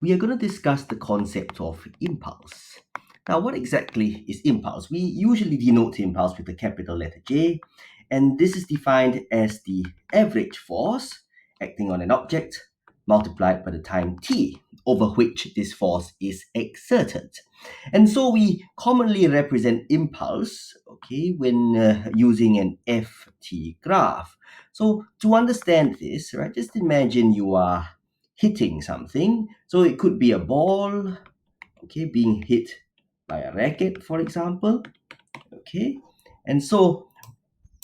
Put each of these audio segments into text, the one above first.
we are going to discuss the concept of impulse. Now, what exactly is impulse? We usually denote impulse with the capital letter J, and this is defined as the average force acting on an object multiplied by the time t over which this force is exerted. And so we commonly represent impulse, okay, when using an FT graph. So to understand this, right, just imagine you are hitting something. So it could be a ball, okay, being hit by a racket, for example, okay. And so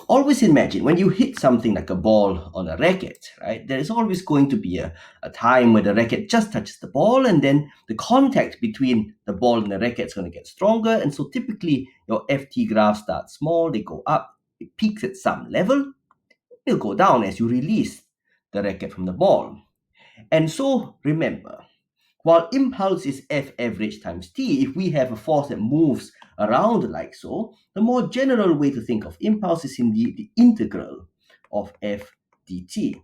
always imagine when you hit something like a ball on a racket, right? There is always going to be a time where the racket just touches the ball, and then the contact between the ball and the racket is going to get stronger. And so typically your FT graph starts small, they go up, it peaks at some level, it'll go down as you release the racket from the ball. And so remember, while impulse is F average times t, if we have a force that moves around like so, the more general way to think of impulse is indeed the integral of F dt,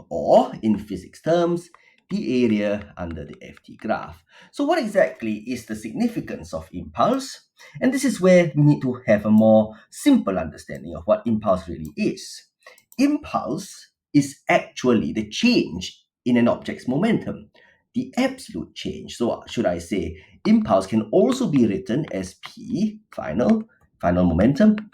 or in physics terms, the area under the FT graph. So what exactly is the significance of impulse? And this is where we need to have a more simple understanding of what impulse really is. Impulse is actually the change in an object's momentum, the absolute change. So should I say impulse can also be written as P, final momentum,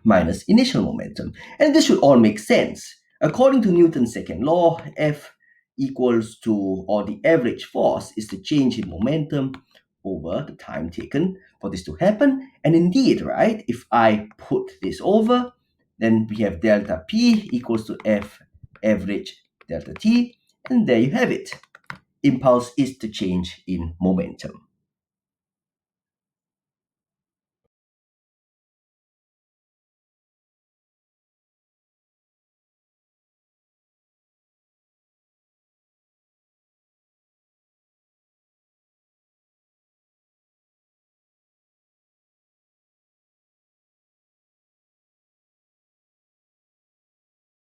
minus initial momentum. And this should all make sense. According to Newton's second law, F equals to, or the average force is the change in momentum over the time taken for this to happen. And indeed, right, if I put this over, then we have delta P equals to F average delta T, and there you have it. Impulse is the change in momentum.